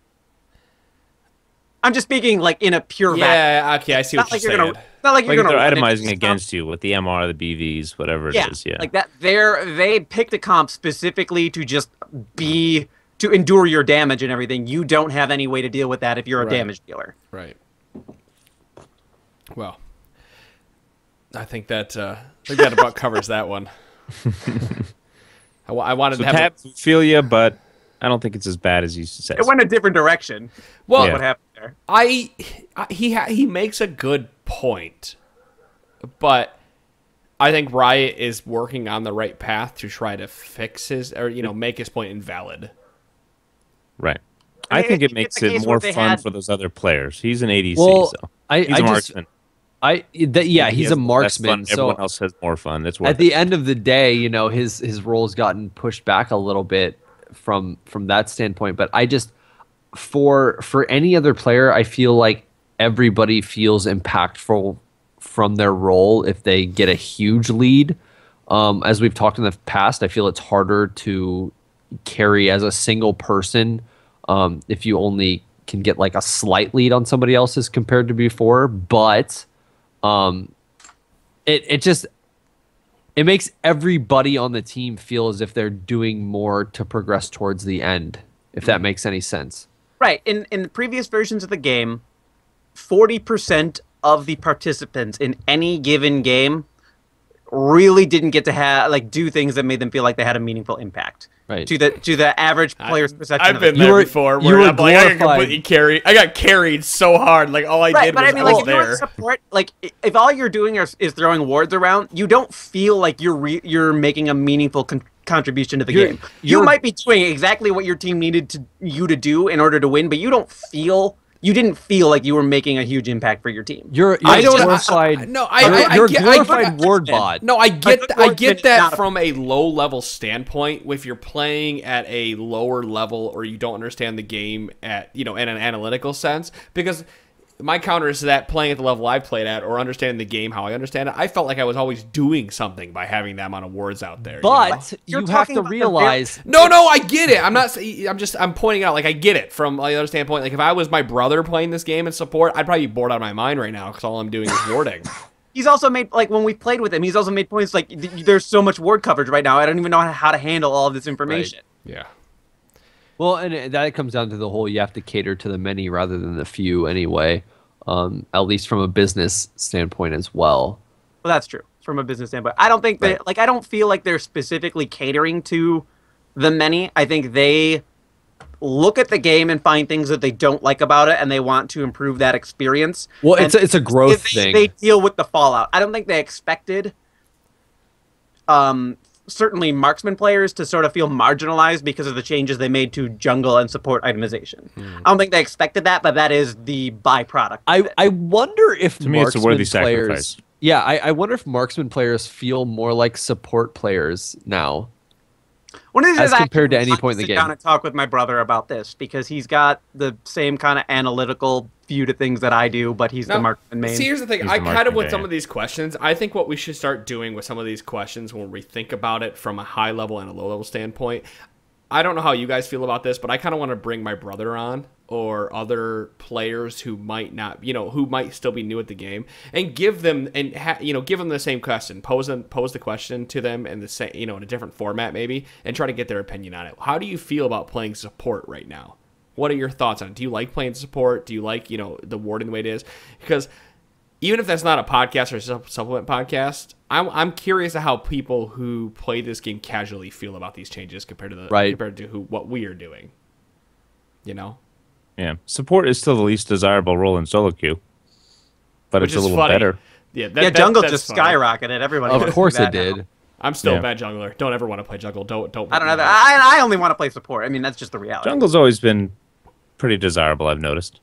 I'm just speaking like in a pure vacuum. Yeah, okay, I see what you're saying. Not like you're they're itemizing against you with the MR, the BVs, whatever it is. Yeah, like that. They picked a comp specifically to just to endure your damage and everything. You don't have any way to deal with that if you're a damage dealer. Right. Well, I think that about covers that one. I wanted to have Tabzz feel you, but I don't think it's as bad as you said. It went a different direction. Well, what happened there? He makes a good point, but I think Riot is working on the right path to try to fix make his point invalid. Right. I think it makes it more fun for those other players. He's an ADC, so he's a marksman. He's a marksman. So everyone else has more fun. It's worth at the end of the day, his role's gotten pushed back a little bit from that standpoint. But I just for any other player, I feel like everybody feels impactful from their role if they get a huge lead. As we've talked in the past, I feel it's harder to carry as a single person if you only can get like a slight lead on somebody else's compared to before, but it makes everybody on the team feel as if they're doing more to progress towards the end, if that makes any sense. Right. In the previous versions of the game, 40% of the participants in any given game really didn't get to do things that made them feel like they had a meaningful impact. Right. To the average player's perception. I've been there before where I'm like, I got completely carried. I got carried so hard. Like all I did was I was there. Support, like if all you're doing is throwing wards around, you don't feel like you're making a meaningful contribution to the game. You might be doing exactly what your team needed you to do in order to win, but you didn't feel like you were making a huge impact for your team. You're a glorified ward bot. No, I get that from a low level standpoint. If you're playing at a lower level or you don't understand the game at in an analytical sense, because my counter is to that, playing at the level I've played at or understanding the game how I understand it, I felt like I was always doing something by having that amount of words out there. But you have to realize... No, I get it. I'm pointing out, like, I get it from the other standpoint. Like, if I was my brother playing this game in support, I'd probably be bored out of my mind right now because all I'm doing is warding. He's also made, like, when we played with him, he's also made points like, there's so much ward coverage right now, I don't even know how to handle all of this information. Right. Yeah. Well, and that comes down to the whole, you have to cater to the many rather than the few anyway, at least from a business standpoint as well. Well, that's true, from a business standpoint. I don't think that, I don't feel like they're specifically catering to the many. I think they look at the game and find things that they don't like about it, and they want to improve that experience. Well, it's a growth thing. They deal with the fallout. I don't think they expected... certainly marksman players to sort of feel marginalized because of the changes they made to jungle and support itemization. I don't think they expected that, but that is the byproduct. I wonder if to me, it's a worthy sacrifice. Yeah, I wonder if marksman players feel more like support players now. One of these as compared to any point in the game. I sit down and talk with my brother about this because he's got the same kind of analytical view to things that I do, but he's the marksman main. See, here's the thing. I kind of, with some of these questions, I think what we should start doing with some of these questions when we think about it from a high level and a low level standpoint, I don't know how you guys feel about this, but I kind of want to bring my brother on or other players who might not, who might still be new at the game, and give them give them the same question, pose the question to them in the same, in a different format maybe, and try to get their opinion on it. How do you feel about playing support right now? What are your thoughts on it? Do you like playing support? Do you like, the warding the way it is? Because even if that's not a podcast or a supplement podcast, I'm curious to how people who play this game casually feel about these changes compared to what we are doing. Yeah, support is still the least desirable role in solo queue, but it's a little better. Yeah, jungle just skyrocketed. Everybody, of course it did. Now. I'm still a bad jungler. Don't ever want to play jungle. Don't. I don't know. I only want to play support. I mean, that's just the reality. Jungle's always been pretty desirable, I've noticed.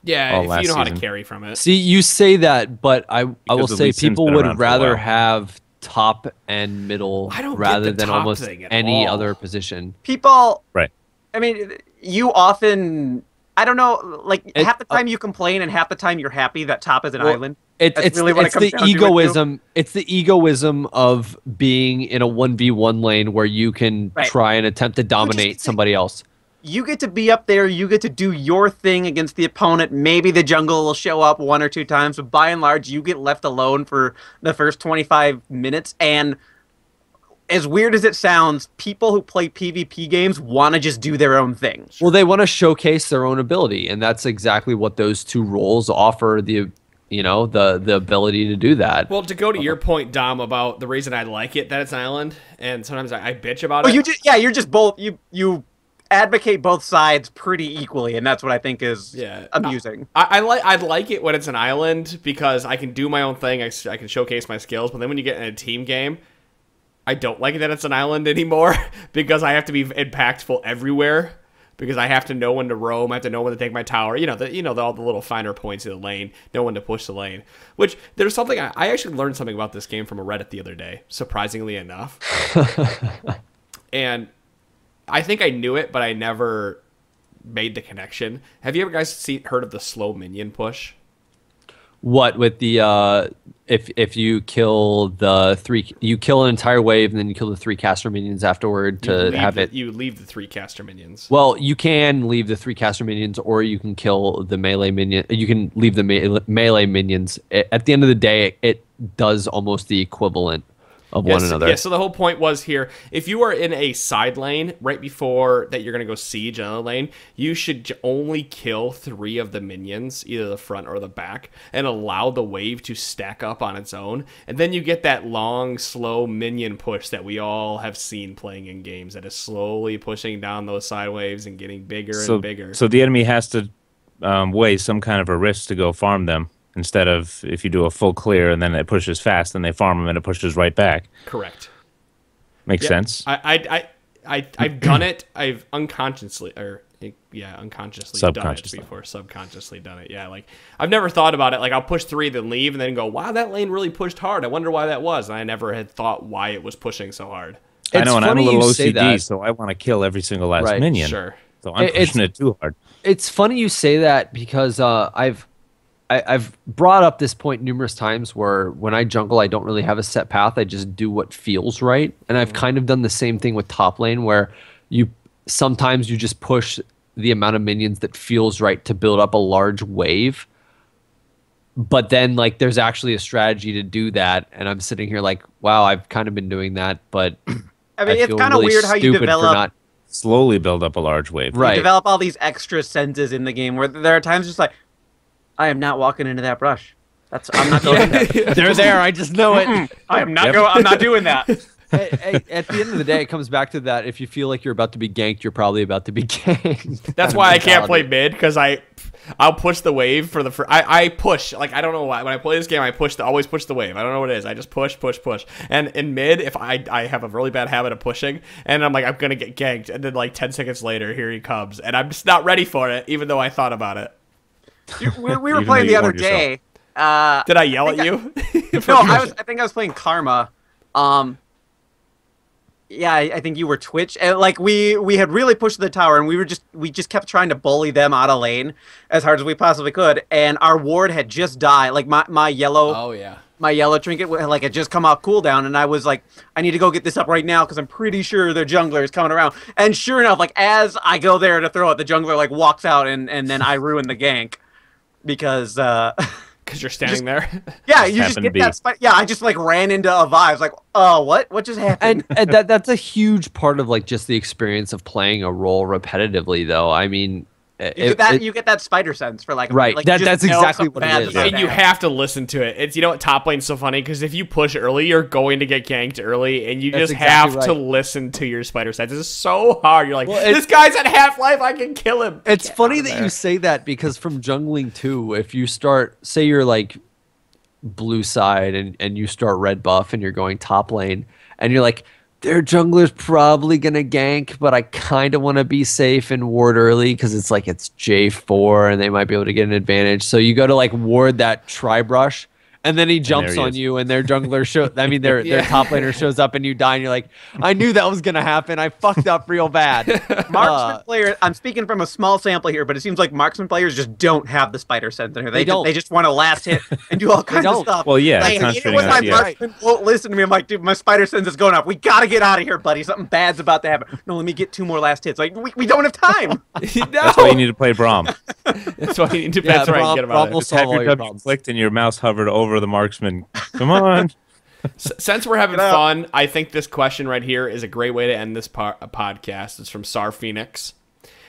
Yeah, if you know how to carry from it. See, you say that, but I will say people would rather have top and middle rather than almost any other position. People, right? I mean, you often, I don't know, like half the time you complain and half the time you're happy that top is an island. It's really what it comes down to. It's the egoism of being in a 1v1 lane where you can try and attempt to dominate somebody else. You get to be up there, you get to do your thing against the opponent. Maybe the jungle will show up 1 or 2 times, but by and large, you get left alone for the first 25 minutes. And as weird as it sounds, people who play PvP games want to just do their own thing. Well, they want to showcase their own ability, and that's exactly what those two roles offer the ability to do that. Well, to go to your point, Dom, about the reason I like it, that it's an island, and sometimes I bitch about it. You're just both, you advocate both sides pretty equally, and that's what I think is amusing. I like it when it's an island because I can do my own thing. I can showcase my skills, but then when you get in a team game, I don't like that it's an island anymore because I have to be impactful everywhere. Because I have to know when to roam, I have to know when to take my tower. All the little finer points of the lane, know when to push the lane. Which there's something I actually learned something about this game from a Reddit the other day, surprisingly enough. And I think I knew it, but I never made the connection. Have you ever guys heard of the slow minion push? What with the if you kill you kill an entire wave and then you kill the 3 caster minions afterward you leave the 3 caster minions. Well, you can leave the 3 caster minions, or you can kill the melee minion. You can leave the melee minions. At the end of the day, it does almost the equivalent of one another. Yeah, so the whole point was here, if you are in a side lane right before that you're going to go siege another lane, you should only kill 3 of the minions, either the front or the back, and allow the wave to stack up on its own. And then you get that long, slow minion push that we all have seen playing in games that is slowly pushing down those side waves and getting bigger and bigger. So the enemy has to weigh some kind of a risk to go farm them. Instead of if you do a full clear and then it pushes fast, then they farm them and it pushes right back. Correct. Makes sense. I've done it. I've unconsciously done it before. Subconsciously done it. Yeah, like I've never thought about it. Like I'll push 3, then leave, and then go, wow, that lane really pushed hard. I wonder why that was. And I never had thought why it was pushing so hard. I know, and I'm a little OCD, so I want to kill every single last minion. Sure. So I'm pushing it too hard. It's funny you say that because I've brought up this point numerous times where when I jungle, I don't really have a set path. I just do what feels right. And I've kind of done the same thing with top lane where sometimes you just push the amount of minions that feels right to build up a large wave. But then like there's actually a strategy to do that. And I'm sitting here like, wow, I've kind of been doing that. But I mean, it's kind of weird how you develop... slowly build up a large wave. Right. You develop all these extra senses in the game where there are times just like, I am not walking into that brush. I'm not going there. They're there. I just know it. I'm not doing that. Hey, at the end of the day, it comes back to that. If you feel like you're about to be ganked, you're probably about to be ganked. That's why I can't play mid, because I'll push the wave for the I push, like, I don't know why. When I play this game, I always push the wave. I don't know what it is. I just push. And in mid, if I have a really bad habit of pushing, and I'm like, I'm going to get ganked, and then like 10 seconds later, here he comes. And I'm just not ready for it, even though I thought about it. We were playing the other day. Did I yell at you? No, I think I was playing Karma. Yeah, I think you were Twitch. And like we had really pushed the tower, and we just kept trying to bully them out of lane as hard as we possibly could. And our ward had just died. Like my yellow. Oh yeah. My yellow trinket had just come off cooldown, and I was like, I need to go get this up right now because I'm pretty sure their jungler is coming around. And sure enough, like as I go there to throw it, the jungler like walks out, and then I ruin the gank because you're standing there. Yeah, you just get that spot. Yeah, I just like ran into a vibe. Like, oh, what just happened? And that's a huge part of like just the experience of playing a role repetitively, though. I mean, you get that spider sense for like right. Like, that's exactly what it is. And you have to listen to it. It's what top lane's so funny because if you push early, you're going to get ganked early, and you just have to listen to your spider sense. It's so hard. You're like, this guy's at half life. I can kill him. It's funny that you say that because from jungling too, if you start, say you're like blue side and you start red buff and you're going top lane, and you're like, their jungler's probably going to gank, but I kind of want to be safe and ward early because it's like it's J4 and they might be able to get an advantage. So you go to like ward that tri-brush, and then he jumps on you, and their jungler their top laner shows up, and you die, and you're like, I knew that was going to happen. I fucked up real bad. Marksman player, I'm speaking from a small sample here, but it seems like marksman players just don't have the spider sense in here. They just want to last hit and do all kinds of stuff. Well, yeah. Like, even when my marksman won't listen to me, I'm like, dude, my spider sense is going up. We got to get out of here, buddy. Something bad's about to happen. No, let me get 2 more last hits. Like, we don't have time. No. That's why you need to play Braum. That's why you need to that's right. Get about it. Just have your W clicked and your mouse hovered over the marksman. Come on. Since we're having fun, I think this question right here is a great way to end this podcast. It's from Sar Phoenix.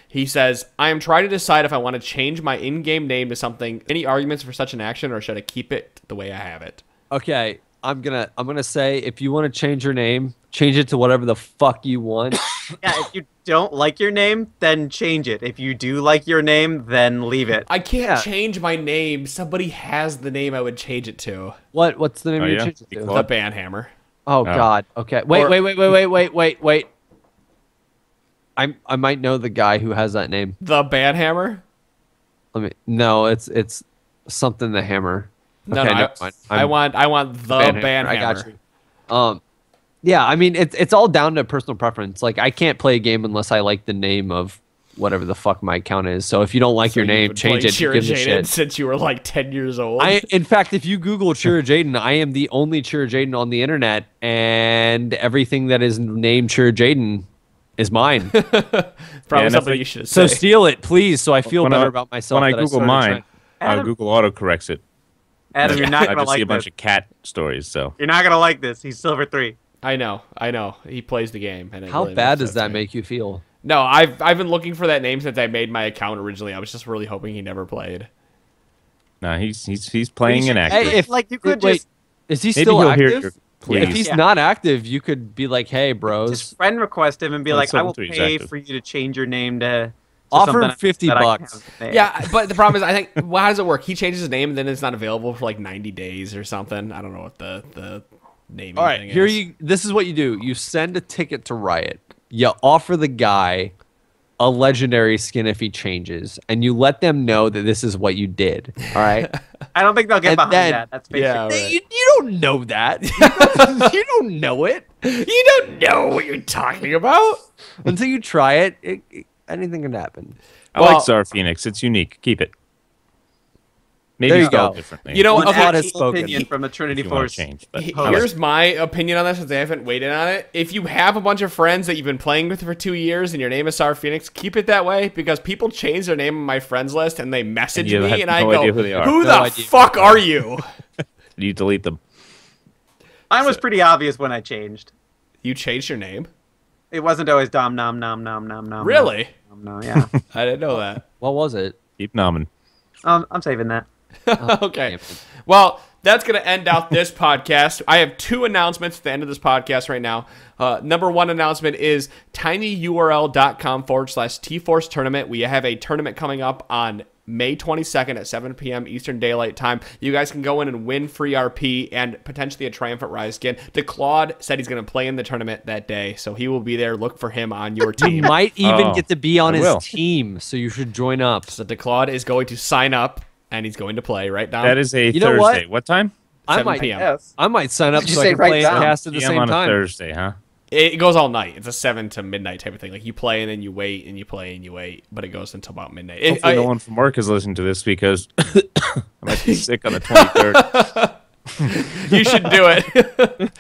He says, I am trying to decide if I want to change my in-game name to something. Any arguments for such an action, or should I keep it the way I have it? Okay, I'm gonna say, if you want to change your name, change it to whatever the fuck you want. Yeah, if you don't like your name, then change it. If you do like your name, then leave it. I can't change my name. Somebody has the name I would change it to. What's the name you change it to? The Banhammer. Oh God. Okay. Wait. I might know the guy who has that name. The Banhammer? No, it's something the hammer. No, I want the Banhammer. I got you. Yeah, I mean it's all down to personal preference. Like I can't play a game unless I like the name of whatever the fuck my account is. So if you don't like your name, change it. Give a shit. Since you were like 10 years old. In fact, if you Google Chira Jaden, I am the only Chira Jaden on the internet, and everything that is named Chira Jaden is mine. Probably something you should say. So steal it, please, so I feel better about myself. When I Google mine, Google autocorrects it. Adam, you're not I gonna just like see a this. bunch of cat stories. So You're not gonna like this. He's silver 3. I know. He plays the game. And how bad does that make you feel? No, I've been looking for that name since I made my account originally. I was just really hoping he never played. no, he's playing an actor. Hey, You could wait, just is he Maybe still he'll hear your active? please. If he's not active, you could be like, "Hey, bros, just friend request him and be Well, like, I will Silver 3's pay active. for you to change your name to offer him something that I $50." have to pay. Yeah, but the problem is, I think, well, how does it work? He changes his name and then it's not available for like 90 days or something. I don't know what the naming All right, thing here is. this is what you do. You send a ticket to Riot. You offer the guy a legendary skin if he changes, and you let them know that this is what you did. All right. I don't think they'll get And behind then- that. That's basic. Yeah, right. You don't know that. You don't know it You don't know what you're talking about. until you try it. Anything can happen. I like Czar Phoenix. It's unique. Keep it. Maybe There you spelled go. differently. You know, One okay, thought has Actual spoken. opinion from a Trinity if you want Force. to change, but Here's my opinion on this since I haven't weighed in on it. If you have a bunch of friends that you've been playing with for 2 years and your name is Star Phoenix, keep it that way because people change their name on my friends list and they message you me have and I no go, idea who they are. who No the idea. fuck are you? you delete them. Mine was pretty obvious when I changed. You changed your name? It wasn't always Dom Nom Nom Nom Nom Nom. Really? No, yeah. I didn't know that. What was it? Keep nomming. I'm saving that. Okay. Well, that's going to end out this podcast. I have 2 announcements at the end of this podcast right now. Number 1 announcement is tinyurl.com/tforce tournament. We have a tournament coming up on May 22nd at 7 p.m. Eastern Daylight Time. You guys can go in and win free RP and potentially a Triumphant Rise skin. DeClaude said he's going to play in the tournament that day, so he will be there. Look for him on your You team. might even Oh, get to be on I his will. team, so you should join up. So DeClaude is going to sign up, and he's going to play right now. That is a You know what? Thursday. What time? I 7 might, p.m. Yes. I might sign up Did you so I say can right play and now? cast at the PM same on a time. Thursday, huh? It goes all night. It's a 7 to midnight type of thing. Like you play and then you wait and you play and you wait, but it goes until about midnight. Hopefully no one from work is listening to this because I might be sick on the 23rd. You should do it.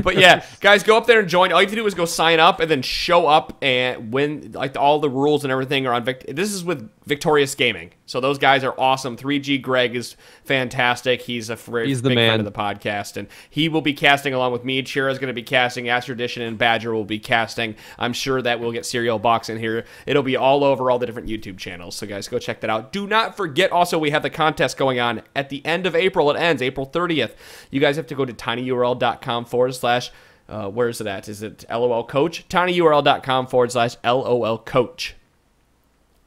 But yeah, guys, go up there and join. All you have to do is go sign up and then show up and win. Like all the rules and everything are on. This is with Victorious Gaming, so those guys are awesome. 3G Greg is fantastic. He's a He's the big man. friend of the podcast, and he will be casting along with me. Chira's going to be casting. Astro Edition and Badger will be casting. I'm sure that we'll get Serial Box in here. It'll be all over all the different YouTube channels. So guys, go check that out. Do not forget. Also, we have the contest going on at the end of April. It ends April 30th. You guys have to go to tinyurl.com/ where is it at? Is it LOL Coach? tinyurl.com / LOL Coach.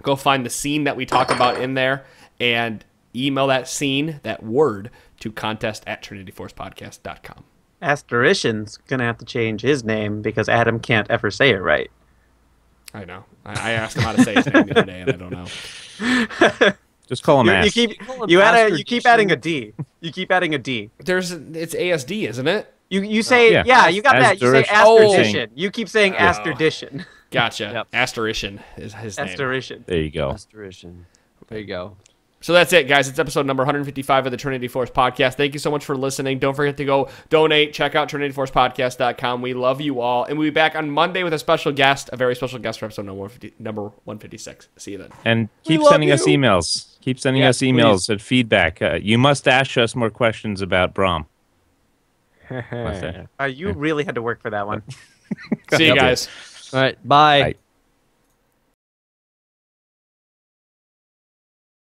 Go find the scene that we talk about in there and email that scene, that word, to contest@trinityforcepodcast.com. Asterition's gonna have to change his name because Adam can't ever say it right. I know. I asked him how to say his name the other day, and I don't know. Just call him You ass. keep call him you Asterition. keep adding a D. You keep adding a D. It's ASD, isn't it? You say yeah. yeah, you got that. You say Asterition. Asterition. You keep saying Asterition. Gotcha. Yep. Asterition is his name. Asterition. There you go. Restoration. There you go. So that's it, guys. It's episode number 155 of the Trinity Force Podcast. Thank you so much for listening. Don't forget to go donate. Check out TrinityForcePodcast.com. We love you all. And we'll be back on Monday with a special guest, a very special guest for episode number 156. See you then. And keep love sending us you. emails. Keep sending Yeah, us emails and feedback. You must ask us more questions about Braum. What's that? You really had to work for that one. See you guys. All right. Bye. Bye.